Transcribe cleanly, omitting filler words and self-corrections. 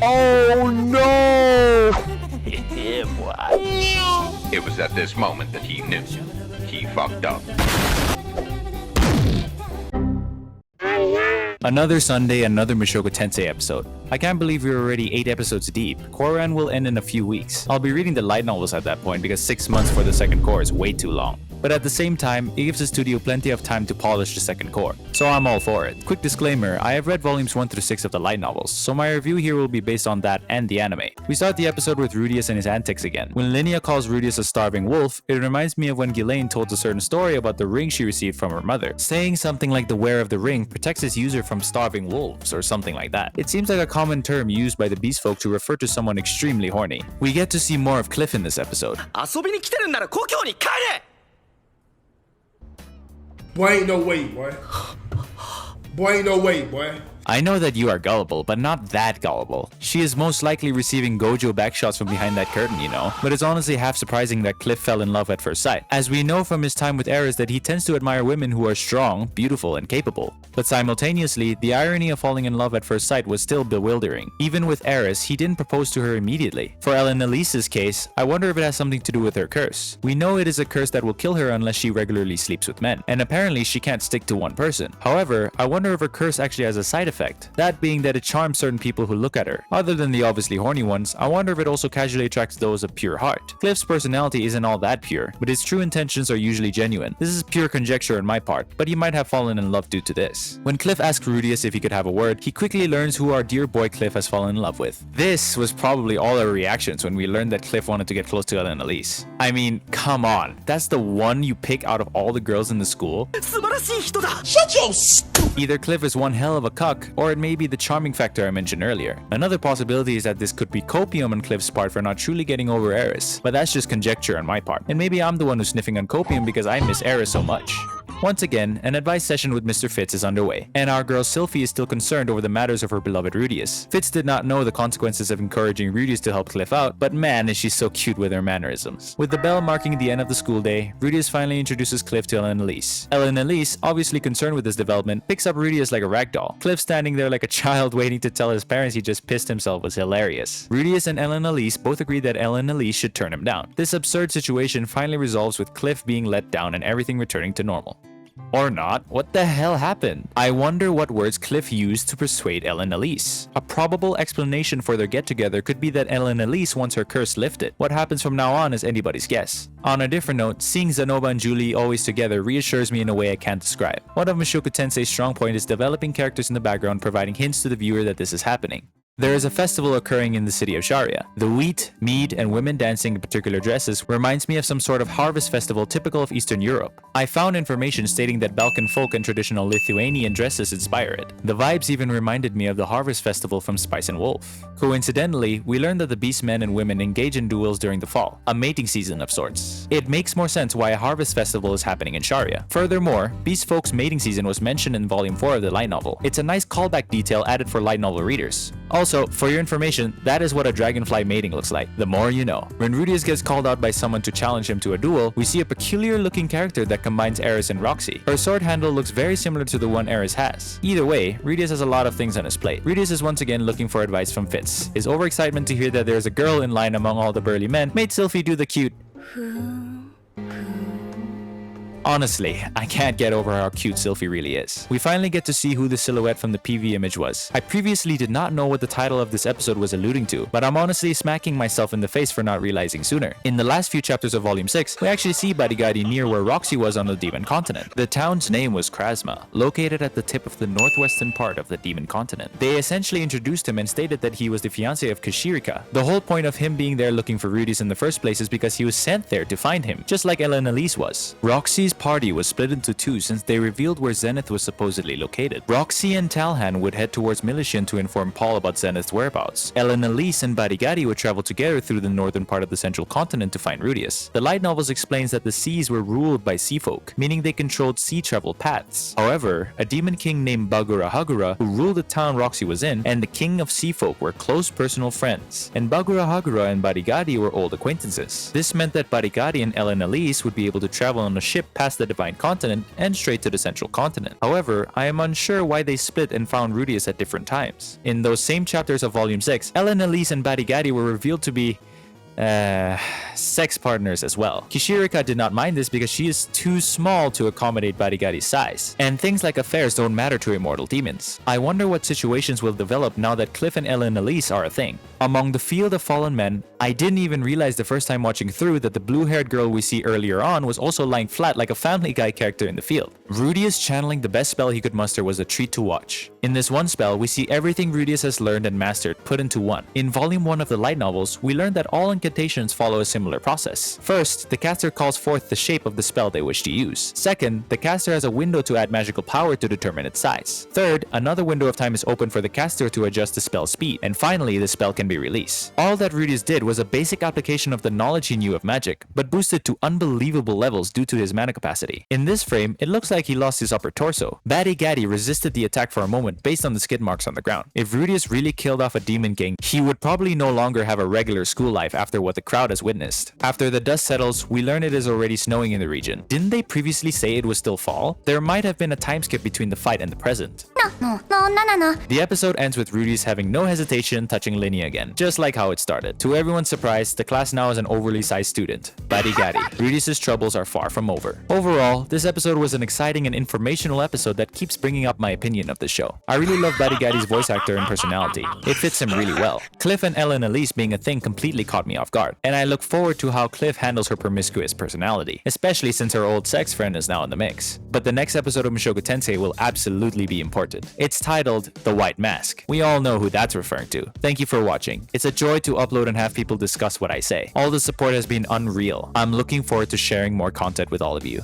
Oh no! Yeah, boy. It was at this moment that he knew. He fucked up. Another Sunday, another Mushoku Tensei episode. I can't believe we're already 8 episodes deep. Core Run will end in a few weeks. I'll be reading the light novels at that point because 6 months for the second core is way too long. But at the same time, it gives the studio plenty of time to polish the second core. So I'm all for it. Quick disclaimer, I have read volumes 1 through 6 of the light novels, so my review here will be based on that and the anime. We start the episode with Rudeus and his antics again. When Linnea calls Rudeus a starving wolf, it reminds me of when Ghislaine told a certain story about the ring she received from her mother, saying something like the wearer of the ring protects its user from starving wolves or something like that. It seems like a common term used by the beastfolk to refer to someone extremely horny. We get to see more of Cliff in this episode. Boy, ain't no way, boy. Boy, ain't no way, boy. I know that you are gullible, but not that gullible. She is most likely receiving Gojo backshots from behind that curtain, you know. But it's honestly half surprising that Cliff fell in love at first sight, as we know from his time with Eris that he tends to admire women who are strong, beautiful, and capable. But simultaneously, the irony of falling in love at first sight was still bewildering. Even with Eris, he didn't propose to her immediately. For Elinalise's case, I wonder if it has something to do with her curse. We know it is a curse that will kill her unless she regularly sleeps with men, and apparently she can't stick to one person. However, I wonder if her curse actually has a side effect, that being that it charms certain people who look at her. Other than the obviously horny ones, I wonder if it also casually attracts those of pure heart. Cliff's personality isn't all that pure, but his true intentions are usually genuine. This is pure conjecture on my part, but he might have fallen in love due to this. When Cliff asks Rudeus if he could have a word, he quickly learns who our dear boy Cliff has fallen in love with. This was probably all our reactions when we learned that Cliff wanted to get close to Elinalise. I mean, come on, that's the one you pick out of all the girls in the school? Shut your Either Cliff is one hell of a cuck, or it may be the charming factor I mentioned earlier. Another possibility is that this could be copium on Cliff's part for not truly getting over Eris, but that's just conjecture on my part. And maybe I'm the one who's sniffing on copium because I miss Eris so much. Once again, an advice session with Mr. Fitz is underway, and our girl Sylphie is still concerned over the matters of her beloved Rudeus. Fitz did not know the consequences of encouraging Rudeus to help Cliff out, but man is she so cute with her mannerisms. With the bell marking the end of the school day, Rudeus finally introduces Cliff to Elinalise. Elinalise, obviously concerned with this development, picks up Rudeus like a ragdoll. Cliff standing there like a child waiting to tell his parents he just pissed himself was hilarious. Rudeus and Elinalise both agree that Elinalise should turn him down. This absurd situation finally resolves with Cliff being let down and everything returning to normal. Or not. What the hell happened? I wonder what words Cliff used to persuade Elinalise. A probable explanation for their get-together could be that Elinalise wants her curse lifted. What happens from now on is anybody's guess. On a different note, seeing Zanoba and Julie always together reassures me in a way I can't describe. One of Mushoku Tensei's strong point is developing characters in the background, providing hints to the viewer that this is happening. There is a festival occurring in the city of Sharia. The wheat, mead, and women dancing in particular dresses reminds me of some sort of harvest festival typical of Eastern Europe. I found information stating that Balkan folk and traditional Lithuanian dresses inspire it. The vibes even reminded me of the harvest festival from Spice and Wolf. Coincidentally, we learned that the beast men and women engage in duels during the fall, a mating season of sorts. It makes more sense why a harvest festival is happening in Sharia. Furthermore, beast folk's mating season was mentioned in volume 4 of the light novel. It's a nice callback detail added for light novel readers. Also, for your information, that is what a dragonfly mating looks like. The more you know. When Rudeus gets called out by someone to challenge him to a duel, we see a peculiar looking character that combines Eris and Roxy. Her sword handle looks very similar to the one Eris has. Either way, Rudeus has a lot of things on his plate. Rudeus is once again looking for advice from Fitz. His overexcitement to hear that there's a girl in line among all the burly men made Sylphie do the cute Honestly, I can't get over how cute Sylphie really is. We finally get to see who the silhouette from the PV image was. I previously did not know what the title of this episode was alluding to, but I'm honestly smacking myself in the face for not realizing sooner. In the last few chapters of Volume 6, we actually see Badigadi near where Roxy was on the Demon Continent. The town's name was chERISma, located at the tip of the northwestern part of the Demon Continent. They essentially introduced him and stated that he was the fiancé of Kashirika. The whole point of him being there looking for Rudeus in the first place is because he was sent there to find him, just like Elinalise was. Roxy's party was split into two since they revealed where Zenith was supposedly located. Roxy and Talhan would head towards Militian to inform Paul about Zenith's whereabouts. Elinalise and Badigadi would travel together through the northern part of the central continent to find Rudeus. The light novels explains that the seas were ruled by sea folk, meaning they controlled sea travel paths. However, a demon king named Bagura Hagura, who ruled the town Roxy was in, and the king of sea folk were close personal friends, and Bagura Hagura and Badigadi were old acquaintances. This meant that Badigadi and Elinalise would be able to travel on a ship past the Divine Continent and straight to the Central Continent. However, I am unsure why they split and found Rudeus at different times. In those same chapters of Volume 6, Elinalise and Badigadi were revealed to be sex partners as well. Kishirika did not mind this because she is too small to accommodate Badigadi's size, and things like affairs don't matter to immortal demons. I wonder what situations will develop now that Cliff and Elinalise are a thing. Among the field of fallen men, I didn't even realize the first time watching through that the blue-haired girl we see earlier on was also lying flat like a Family Guy character in the field. Rudeus channeling the best spell he could muster was a treat to watch. In this one spell, we see everything Rudeus has learned and mastered put into one. In Volume 1 of the light novels, we learned that all incantations follow a similar process. First, the caster calls forth the shape of the spell they wish to use. Second, the caster has a window to add magical power to determine its size. Third, another window of time is open for the caster to adjust the spell's speed. And finally, the spell can be released. All that Rudeus did was a basic application of the knowledge he knew of magic, but boosted to unbelievable levels due to his mana capacity. In this frame, it looks like he lost his upper torso. Badigadi resisted the attack for a moment based on the skid marks on the ground. If Rudeus really killed off a demon gang, he would probably no longer have a regular school life after what the crowd has witnessed. After the dust settles, we learn it is already snowing in the region. Didn't they previously say it was still fall? There might have been a time skip between the fight and the present. No. The episode ends with Rudeus having no hesitation touching Linnea again, just like how it started. To everyone's surprise, the class now has an overly sized student, Badigadi. Rudeus' troubles are far from over. Overall, this episode was an exciting and informational episode that keeps bringing up my opinion of the show. I really love Badigadi's voice actor and personality. It fits him really well. Cliff and Elinalise being a thing completely caught me off guard, and I look forward to how Cliff handles her promiscuous personality, especially since her old sex friend is now in the mix. But the next episode of Mushoku Tensei will absolutely be important. It's titled The White Mask. We all know who that's referring to. Thank you for watching. It's a joy to upload and have people discuss what I say. All the support has been unreal. I'm looking forward to sharing more content with all of you.